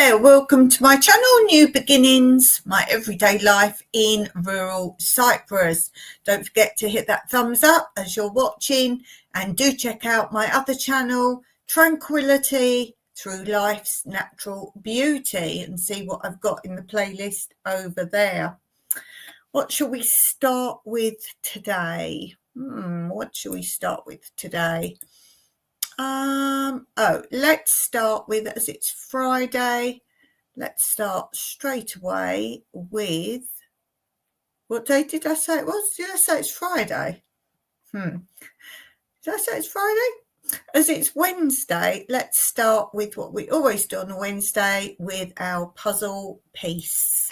there, welcome to my channel, New Beginnings, my everyday life in rural Cyprus. Don't forget to hit that thumbs up as you're watching, and do check out my other channel, Tranquility Through Life's Natural Beauty, and see what I've got in the playlist over there. What shall we start with today? What shall we start with today? Let's start with, as it's Friday, let's start straight away with, what day did I say it was? Did I say it's Friday? Did I say it's Friday? As it's Wednesday, let's start with what we always do on a Wednesday, with our puzzle piece.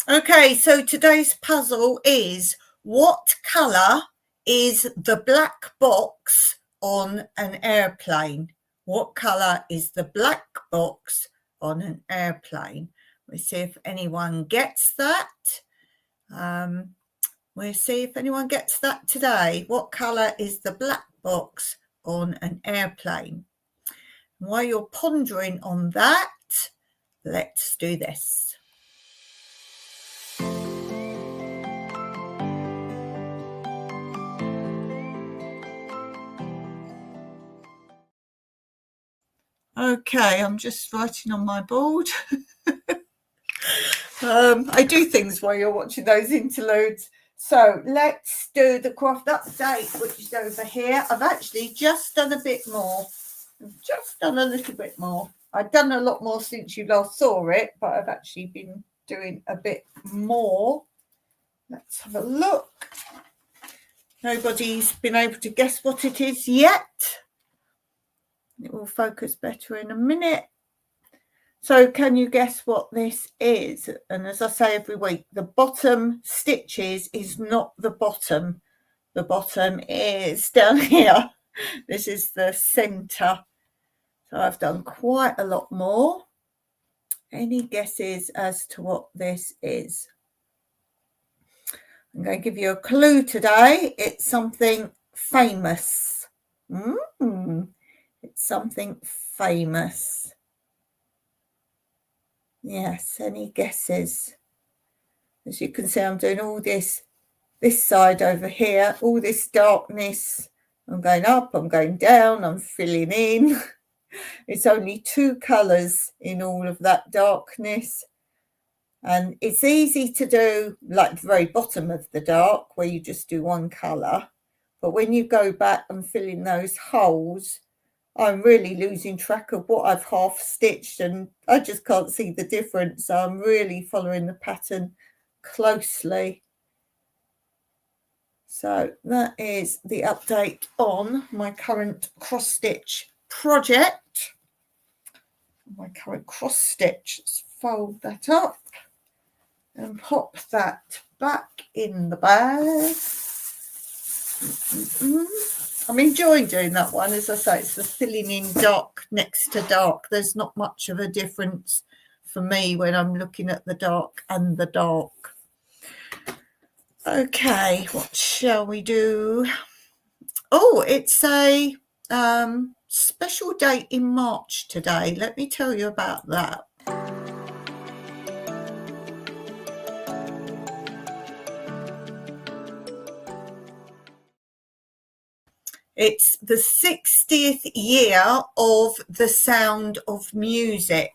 Okay, so today's puzzle is, what colour is the black box on an airplane? What colour is the black box on an airplane? We'll see if anyone gets that. We'll see if anyone gets that today. What colour is the black box on an airplane? While you're pondering on that, let's do this. Okay, I'm just writing on my board. I do things while you're watching those interludes. So let's do the craft update, which is over here. I've actually just done a bit more. I've just done a little bit more. I've done a lot more since you last saw it, but I've actually been doing a bit more. Let's have a look. Nobody's been able to guess what it is yet. It will focus better in a minute. So can you guess what this is? And as I say every week, the bottom stitches is not the bottom. The bottom is down here. This is the centre. So I've done quite a lot more. Any guesses as to what this is? I'm going to give you a clue today. It's something famous. It's something famous. Yes, any guesses? As you can see, I'm doing all this side over here, all this darkness. I'm going up, I'm going down, I'm filling in. It's only two colours in all of that darkness. And it's easy to do like the very bottom of the dark, where you just do one colour. But when you go back and fill in those holes, I'm really losing track of what I've half stitched, and I just can't see the difference. So I'm really following the pattern closely. So that is the update on my current cross stitch project. My current cross stitch. Let's fold that up and pop that back in the bag. I'm enjoying doing that one. As I say, it's the filling in dark next to dark. There's not much of a difference for me when I'm looking at the dark and the dark. Okay, what shall we do? Oh, it's a special date in March today. Let me tell you about that. It's the 60th year of The Sound of Music.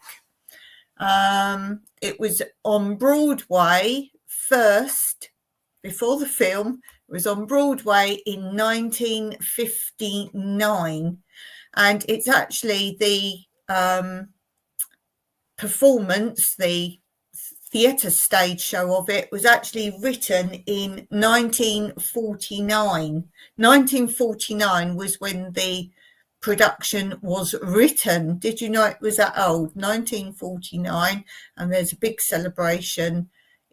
It was on Broadway first, before the film. It was on Broadway in 1959. And it's actually the performance, the theatre stage show of it was actually written in 1949. 1949 was when the production was written. Did you know it was that old? 1949, and there's a big celebration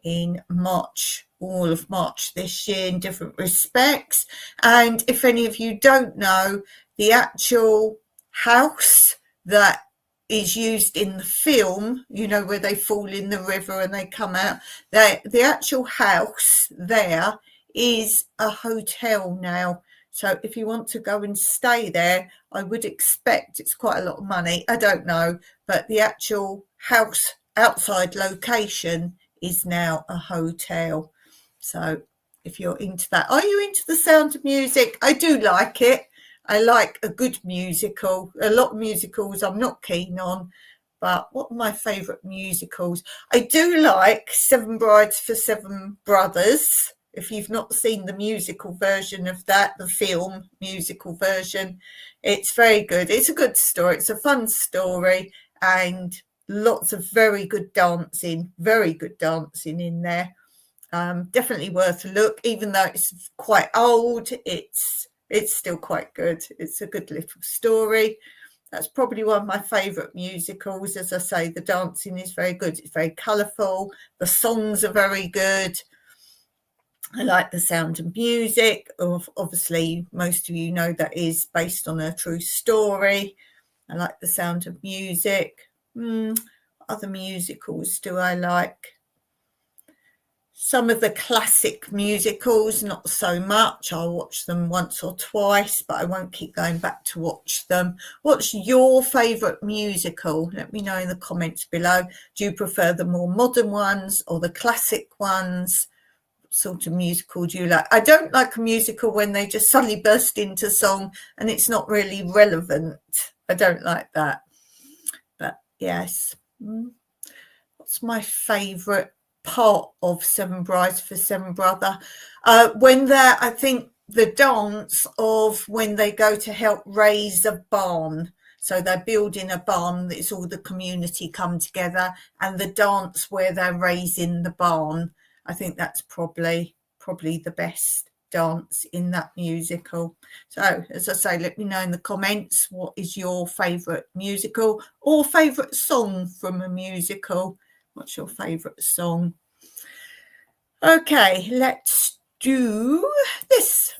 in March, all of March this year in different respects. And if any of you don't know, the actual house that is used in the film, you know, where they fall in the river and they come out, the actual house there is a hotel now. So if you want to go and stay there, I would expect it's quite a lot of money. I don't know, but the actual house outside location is now a hotel. So if you're into that, are you into The Sound of Music? I do like it. I like a good musical. A lot of musicals I'm not keen on, but what are my favourite musicals? I do like Seven Brides for Seven Brothers. If you've not seen the musical version of that, the film musical version, it's very good. It's a good story. It's a fun story and lots of very good dancing in there. Definitely worth a look, even though it's quite old. It's still quite good. It's a good little story. That's probably one of my favourite musicals. As I say, the dancing is very good. It's very colourful. The songs are very good. I like The Sound of Music. Obviously, most of you know that is based on a true story. I like The Sound of Music. Other musicals do I like? Some of the classic musicals, not so much. I'll watch them once or twice, but I won't keep going back to watch them. What's your favourite musical? Let me know in the comments below. Do you prefer the more modern ones or the classic ones? What sort of musical do you like? I don't like a musical when they just suddenly burst into song and it's not really relevant. I don't like that. But yes. What's my favourite part of Seven Brides for Seven Brother? When they're, I think, the dance of when they go to help raise a barn. So they're building a barn. It's all the community come together, and the dance where they're raising the barn. I think that's probably the best dance in that musical. So as I say, let me know in the comments, what is your favourite musical or favourite song from a musical? What's your favourite song? Okay, let's do this.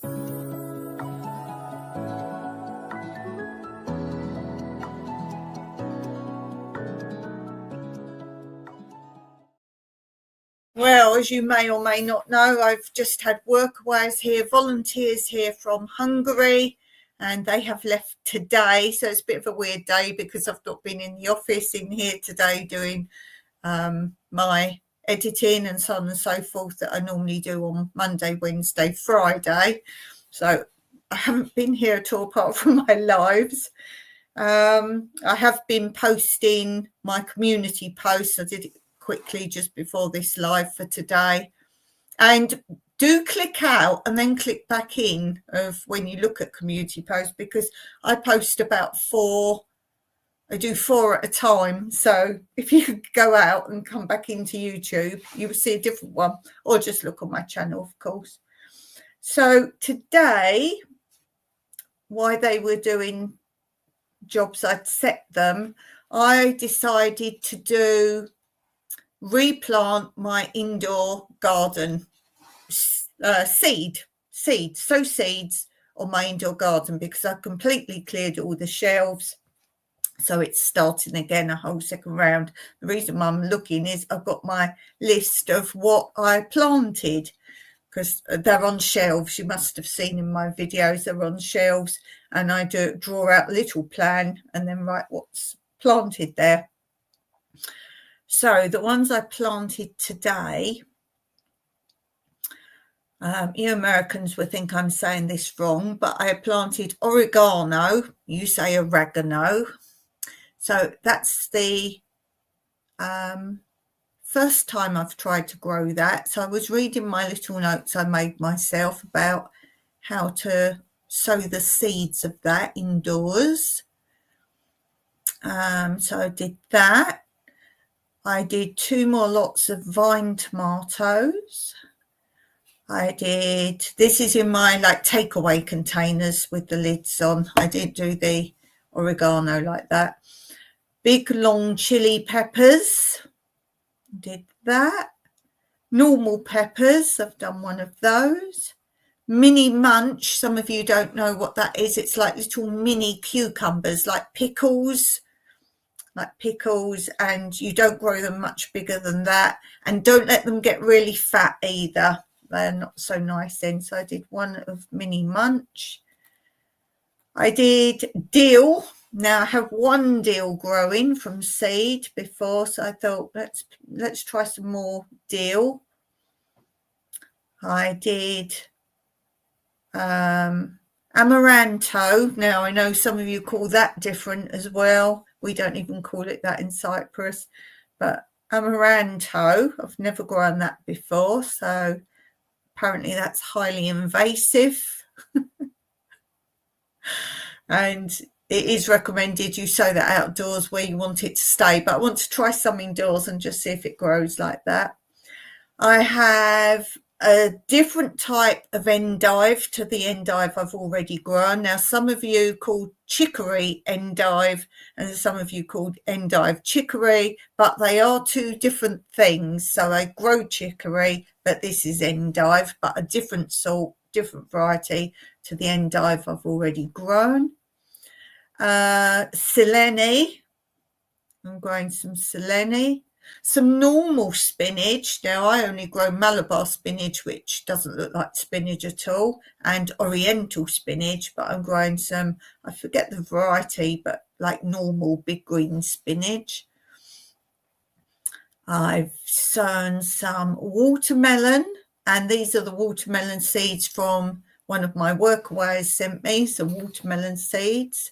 Well, as you may or may not know, I've just had workaways here, volunteers here from Hungary, and they have left today. So it's a bit of a weird day because I've not been in the office in here today doing my editing and so on and so forth that I normally do on Monday, Wednesday, Friday. So I haven't been here at all apart from my lives. I have been posting my community posts. I did it quickly just before this live for today. And do click out and then click back in of when you look at community posts, because I post about 4. I do 4 at a time. So if you go out and come back into YouTube, you will see a different one, or just look on my channel, of course. So today, while they were doing jobs, I'd set them, I decided to replant my indoor garden sow seeds on my indoor garden, because I completely cleared all the shelves. So it's starting again, a whole second round. The reason I'm looking is I've got my list of what I planted, because they're on shelves. You must have seen in my videos, they're on shelves, and I draw out a little plan and then write what's planted there. So the ones I planted today, you Americans will think I'm saying this wrong, but I planted oregano. You say oregano. So that's the first time I've tried to grow that. So I was reading my little notes I made myself about how to sow the seeds of that indoors. So I did that. I did 2 more lots of vine tomatoes. This is in my like takeaway containers with the lids on. I didn't do the oregano like that. Big long chili peppers. Did that. Normal peppers, I've done one of those. Mini munch, some of you don't know what that is. It's like little mini cucumbers, like pickles, and you don't grow them much bigger than that. And don't let them get really fat either. They're not so nice then. So I did one of mini munch. I did dill. Now I have one dill growing from seed before, so I thought let's try some more dill. I did amaranto. Now I know some of you call that different as well. We don't even call it that in Cyprus, but amaranto, I've never grown that before, so apparently that's highly invasive. And it is recommended you sow that outdoors where you want it to stay, but I want to try some indoors and just see if it grows like that. I have a different type of endive to the endive I've already grown. Now, some of you call chicory endive and some of you called endive chicory, but they are two different things. So I grow chicory, but this is endive, but a different sort, different variety to the endive I've already grown. Silene, I'm growing some silene. Some normal spinach. Now I only grow Malabar spinach, which doesn't look like spinach at all, and Oriental spinach, but I'm growing some, I forget the variety, but like normal big green spinach. I've sown some watermelon, and these are the watermelon seeds from one of my workaways sent me, some watermelon seeds.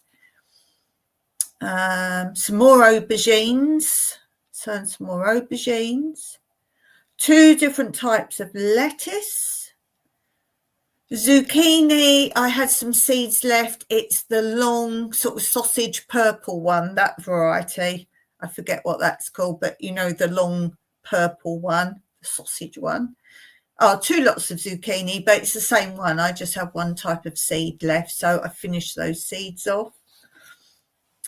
Some more aubergines. Sown some more aubergines. Two different types of lettuce. Zucchini, I had some seeds left. It's the long sort of sausage purple one, that variety. I forget what that's called, but you know, the long purple one, the sausage one. Oh, two lots of zucchini, but it's the same one. I just have one type of seed left, so I finished those seeds off.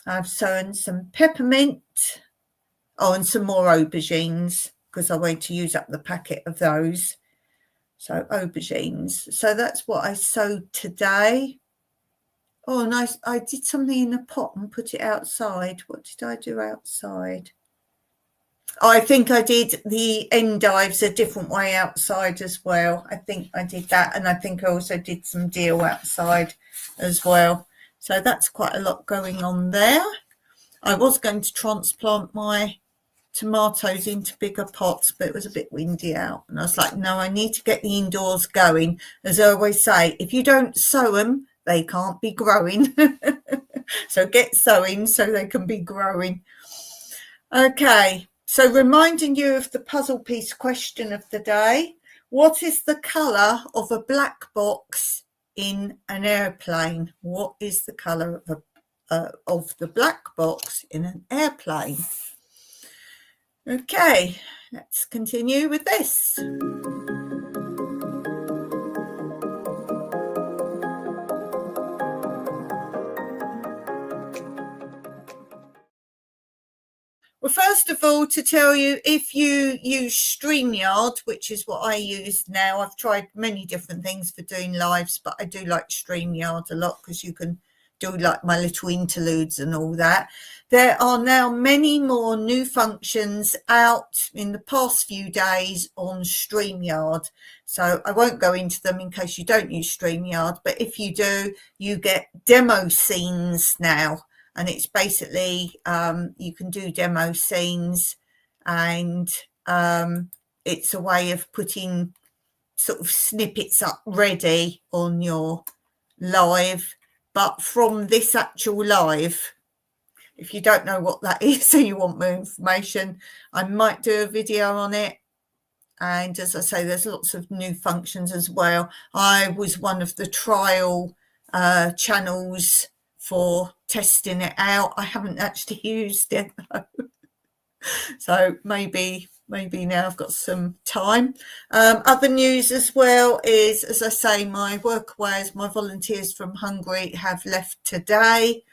I've sown some peppermint. Oh, and some more aubergines because I want to use up the packet of those. So aubergines. So that's what I sowed today. Oh, nice. I did something in a pot and put it outside. What did I do outside? Oh, I think I did the endives a different way outside as well. I think I did that. And I think I also did some dill outside as well. So that's quite a lot going on there. I was going to transplant my tomatoes into bigger pots, but it was a bit windy out, and I was like, no, I need to get the indoors going. As I always say, if you don't sow them, they can't be growing. So get sowing so they can be growing. Okay, so reminding you of the puzzle piece question of the day. What is the colour of a black box in an airplane? What is the colour of the black box in an airplane? Okay, let's continue with this. Well, first of all, to tell you, if you use StreamYard, which is what I use now, I've tried many different things for doing lives, but I do like StreamYard a lot because you can do like my little interludes and all that. There are now many more new functions out in the past few days on StreamYard. So I won't go into them in case you don't use StreamYard, but if you do, you get demo scenes now. And it's basically, you can do demo scenes, and it's a way of putting sort of snippets up ready on your live. But from this actual live, if you don't know what that is, so you want more information, I might do a video on it. And as I say, there's lots of new functions as well. I was one of the trial channels for testing it out. I haven't actually used it though. So maybe now I've got some time. Other news as well is, as I say, my workaways, my volunteers from Hungary have left today.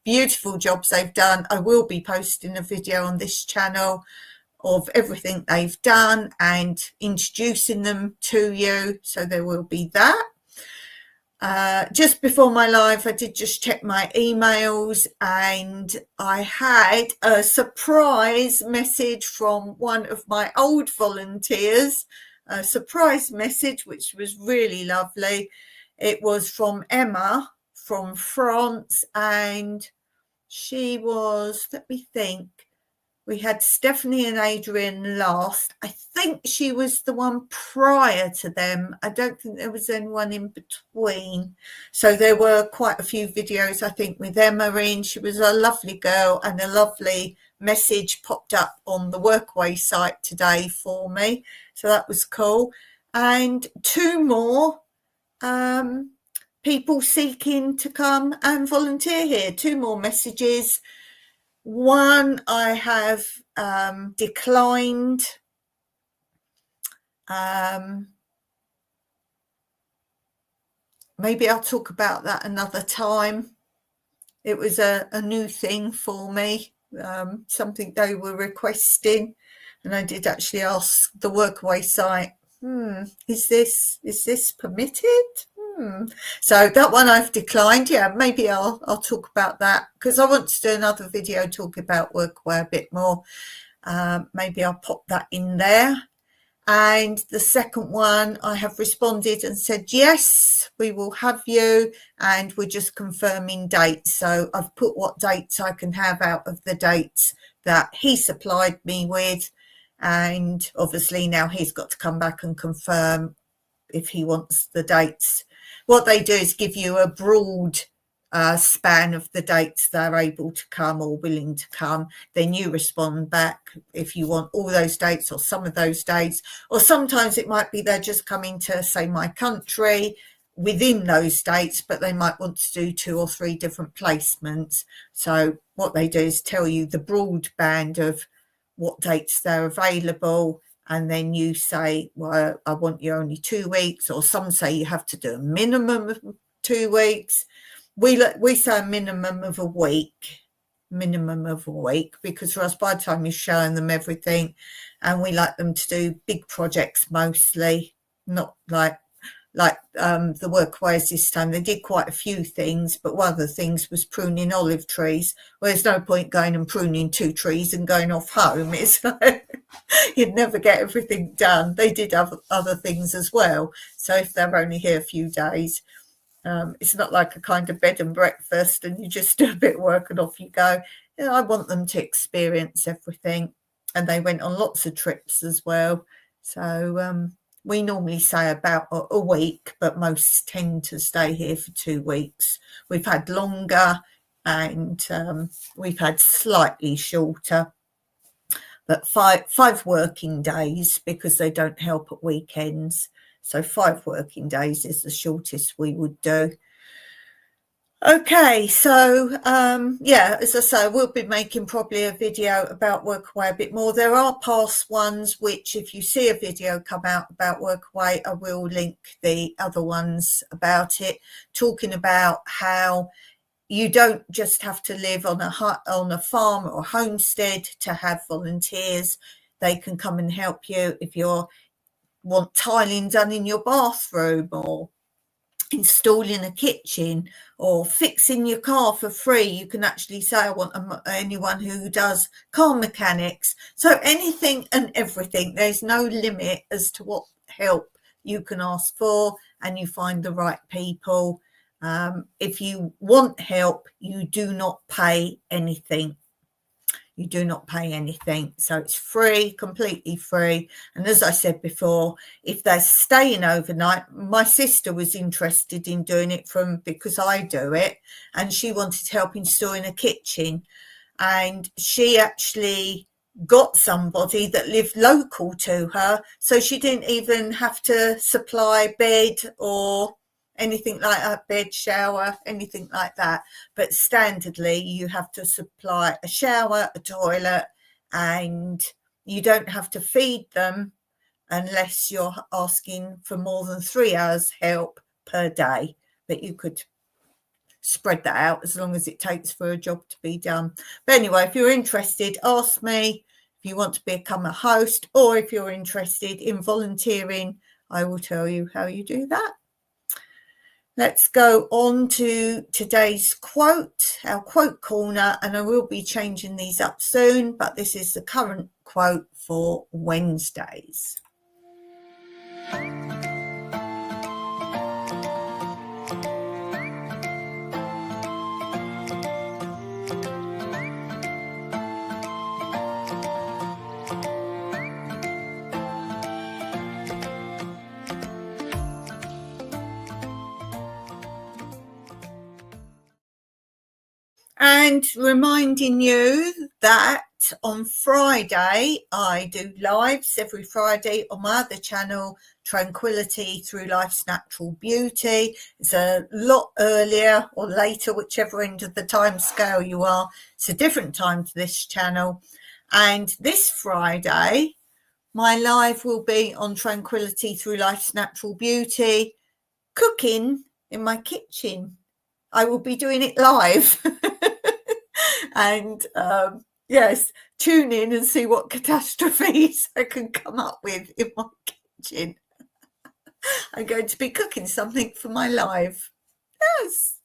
Beautiful jobs they've done. I will be posting a video on this channel of everything they've done and introducing them to you. So there will be that. Just before my live, I did just check my emails, and I had a surprise message from one of my old volunteers, a surprise message, which was really lovely. It was from Emma from France, and she was, let me think, we had Stephanie and Adrian last. I think she was the one prior to them. I don't think there was anyone in between. So there were quite a few videos, I think, with Emma in. She was a lovely girl, and a lovely message popped up on the Workaway site today for me. So that was cool. And 2 more people seeking to come and volunteer here. 2 more messages. One I have declined. Maybe I'll talk about that another time. It was a new thing for me, something they were requesting, and I did actually ask the Workaway site, is this permitted? So that one I've declined. Yeah, maybe I'll talk about that, because I want to do another video talking about Workaway a bit more. Maybe I'll pop that in there. And the second one, I have responded and said, yes, we will have you, and we're just confirming dates. So I've put what dates I can have out of the dates that he supplied me with, and obviously now he's got to come back and confirm if he wants the dates. What they do is give you a broad span of the dates they're able to come or willing to come. Then you respond back if you want all those dates or some of those dates, or sometimes it might be they're just coming to, say, my country within those dates, but they might want to do 2 or 3 different placements. So what they do is tell you the broad band of what dates they're available, and then you say, well, I want you only 2 weeks, or some say you have to do a minimum of 2 weeks. We say a minimum of a week, because for us, by the time you're showing them everything, and we like them to do big projects mostly, not like the Workaways this time. They did quite a few things, but one of the things was pruning olive trees. Well, there's no point going and pruning 2 trees and going off home. It's like, you'd never get everything done. They did have other things as well. So if they're only here a few days, it's not like a kind of bed and breakfast and you just do a bit of work and off you go. You know, I want them to experience everything. And they went on lots of trips as well. So we normally say about a week, but most tend to stay here for 2 weeks. We've had longer, and we've had slightly shorter, but five working days, because they don't help at weekends. So 5 working days is the shortest we would do. Okay, so yeah, as I say, we'll be making probably a video about Workaway a bit more. There are past ones which, if you see a video come out about Workaway, I will link the other ones about it, talking about how you don't just have to live on a farm or homestead to have volunteers. They can come and help you if you want tiling done in your bathroom, or installing a kitchen, or fixing your car for free. You can actually say, I want anyone who does car mechanics. So anything and everything. There's no limit as to what help you can ask for, and you find the right people. If you want help, you do not pay anything. You do not pay anything. So it's free, completely free. And as I said before, if they're staying overnight, my sister was interested in doing it because I do it, and she wanted help installing a kitchen. And she actually got somebody that lived local to her, so she didn't even have to supply bed or anything like that, bed, shower, anything like that. But standardly, you have to supply a shower, a toilet, and you don't have to feed them unless you're asking for more than 3 hours help per day. But you could spread that out as long as it takes for a job to be done. But anyway, if you're interested, ask me. If you want to become a host, or if you're interested in volunteering, I will tell you how you do that. Let's go on to today's quote, our quote corner, and I will be changing these up soon, but this is the current quote for Wednesdays. And reminding you that on Friday, I do lives every Friday on my other channel, Tranquility Through Life's Natural Beauty. It's a lot earlier or later, whichever end of the time scale you are. It's a different time to this channel. And this Friday, my live will be on Tranquility Through Life's Natural Beauty, cooking in my kitchen. I will be doing it live. And yes, tune in and see what catastrophes I can come up with in my kitchen. I'm going to be cooking something for my live. Yes.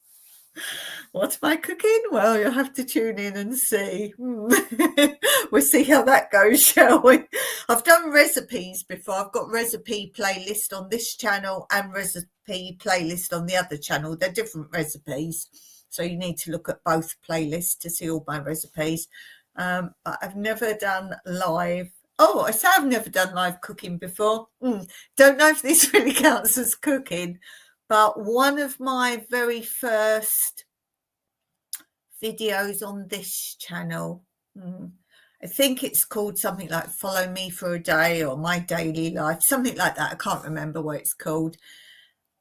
What am I cooking? Well, you'll have to tune in and see. We'll see how that goes, shall we? I've done recipes before. I've got recipe playlist on this channel and recipe playlist on the other channel. They're different recipes, so you need to look at both playlists to see all my recipes. But I've never done live. Oh, I say I've never done live cooking before. Don't know if this really counts as cooking, but one of my very first videos on this channel, I think it's called something like Follow Me for a Day or My Daily Life, something like that. I can't remember what it's called.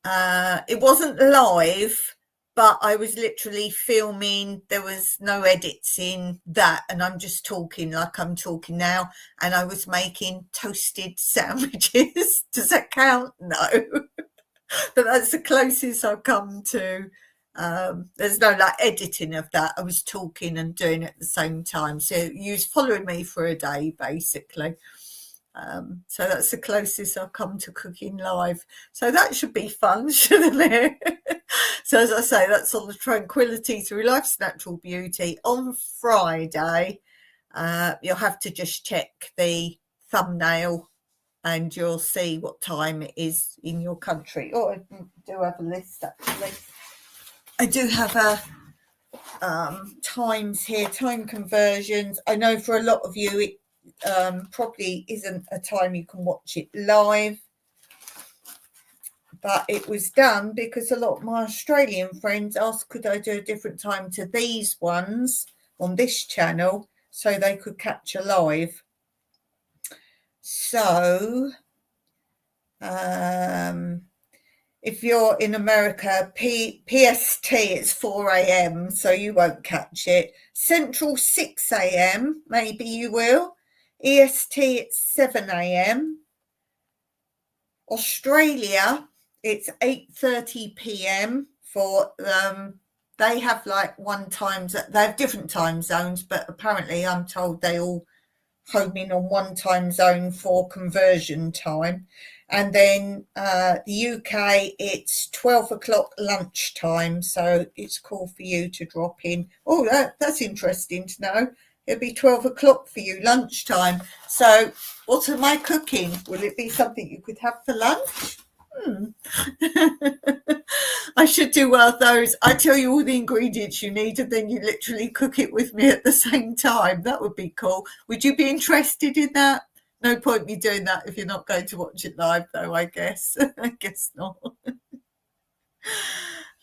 It wasn't live, but I was literally filming. There was no edits in that, and I'm just talking like I'm talking now, and I was making toasted sandwiches. Does that count? No. But that's the closest I've come to. There's no like editing of that. I was talking and doing it at the same time. So you was following me for a day, basically. So that's the closest I've come to cooking live. So that should be fun, shouldn't it? So as I say, that's on the Tranquility Through Life's Natural Beauty on Friday. You'll have to just check the thumbnail and you'll see what time it is in your country. Oh, I do have a list, actually. I do have times here, time conversions. I know for a lot of you, it probably isn't a time you can watch it live. But it was done because a lot of my Australian friends asked, could I do a different time to these ones on this channel so they could catch a live. So if you're in America, PST, it's 4 a.m, so you won't catch it. Central, 6 a.m, maybe you will. EST, it's 7 a.m. Australia, it's 8:30 p.m. for they have like they have different time zones, but apparently I'm told they all home in on one time zone for conversion time. And then the UK, it's 12 o'clock lunchtime, so it's cool for you to drop in. Oh, that's interesting to know. It'll be 12 o'clock for you, lunchtime. So what am I cooking? Will it be something you could have for lunch? I should do one of those. I tell you all the ingredients you need and then you literally cook it with me at the same time. That would be cool. Would you be interested in that? No point me doing that if you're not going to watch it live, though, I guess. I guess not.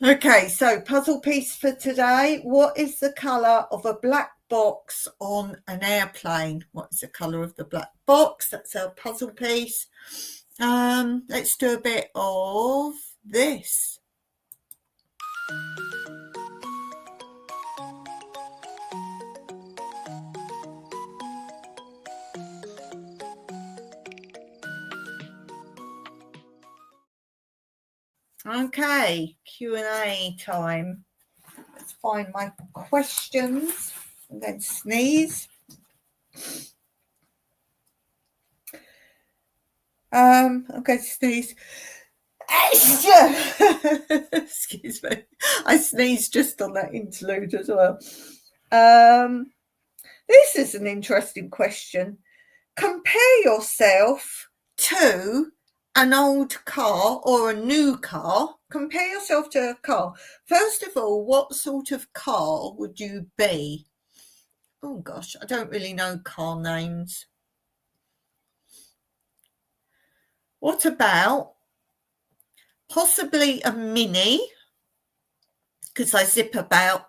Okay, so puzzle piece for today. What is the colour of a black box on an airplane? What is the colour of the black box? That's our puzzle piece. Let's do a bit of this. Okay, Q&A time. Let's find my questions. I'm going to sneeze. I'm going to sneeze. Excuse me. I sneezed just on that interlude as well. This is an interesting question. Compare yourself to an old car or a new car. Compare yourself to a car. First of all, what sort of car would you be? Oh gosh, I don't really know car names. What about possibly a Mini? Because I zip about.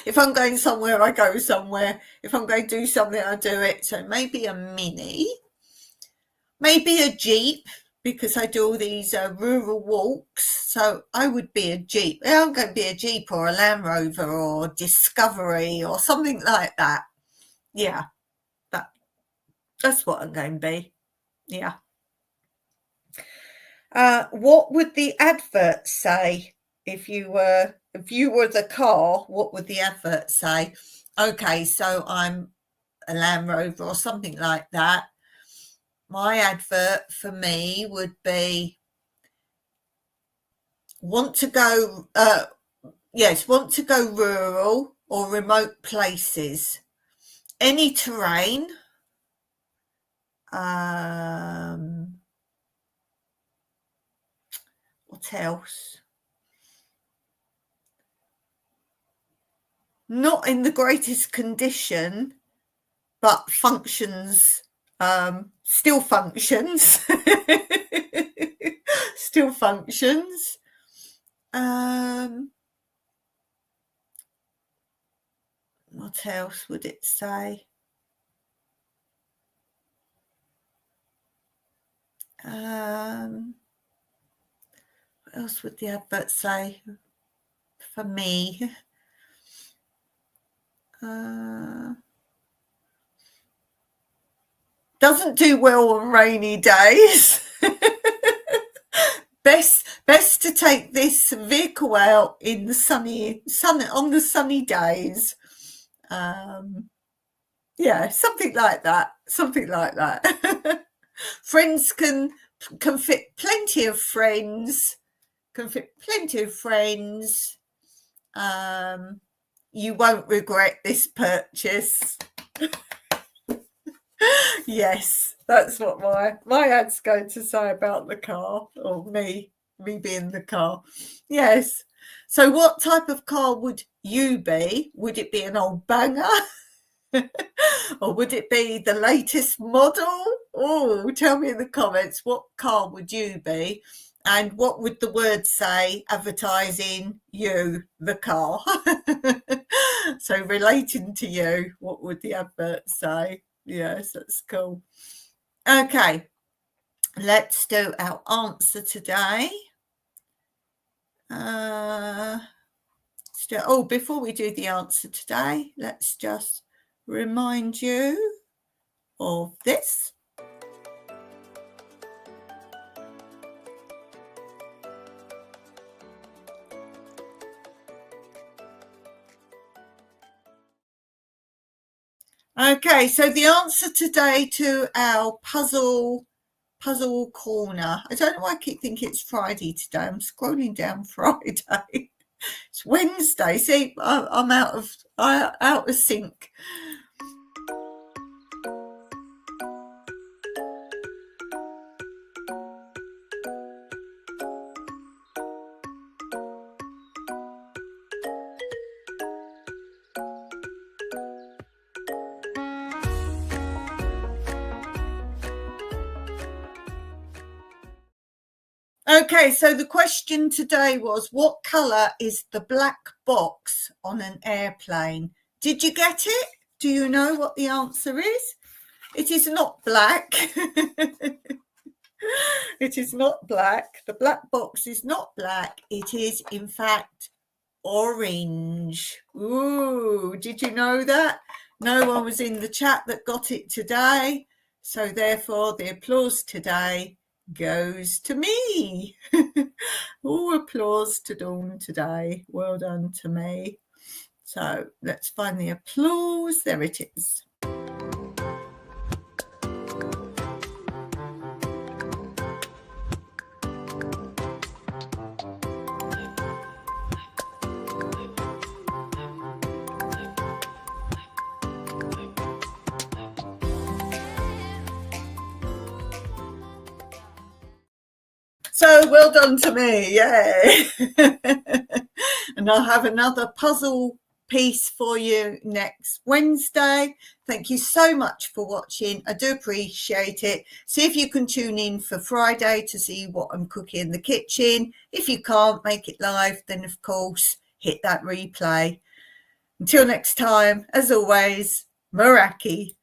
If I'm going somewhere, I go somewhere. If I'm going to do something, I do it. So maybe a Mini. Maybe a Jeep, because I do all these rural walks. So I would be a Jeep. I'm going to be a Jeep or a Land Rover or Discovery or something like that. Yeah, that's what I'm going to be. Yeah. What would the advert say if you were the car? What would the advert say? Okay, so I'm a Land Rover or something like that. My advert for me would be want to go rural or remote places, any terrain. What else? Not in the greatest condition, but functions, still functions. Still functions. What else would it say? What else would the advert say for me? Doesn't do well on rainy days. Best to take this vehicle out in the on the sunny days. Yeah, something like that. Friends can fit plenty of friends. You won't regret this purchase. Yes, that's what my ad's going to say about the car, or me being the car. Yes. So what type of car would you be? Would it be an old banger? Or would it be the latest model? Oh, tell me in the comments, what car would you be? And what would the word say advertising you, the car? So relating to you, what would the advert say? Yes, that's cool. Okay, let's do our answer today. Before we do the answer today, let's just remind you of this. Okay, so the answer today to our puzzle corner. I don't know why I keep thinking it's Friday today. I'm scrolling down Friday. It's Wednesday. See, I'm out of sync. Okay, so the question today was, what colour is the black box on an airplane? Did you get it? Do you know what the answer is? It is not black. It is not black. The black box is not black. It is, in fact, orange. Ooh, did you know that? No one was in the chat that got it today. So therefore, the applause today goes to me. All applause to Dawn today. Well done to me. So let's find the applause. There it is. So well done to me, yay. And I'll have another puzzle piece for you next Wednesday. Thank you so much for watching. I do appreciate it. See if you can tune in for Friday to see what I'm cooking in the kitchen. If you can't make it live, then of course hit that replay. Until next time, as always, Meraki.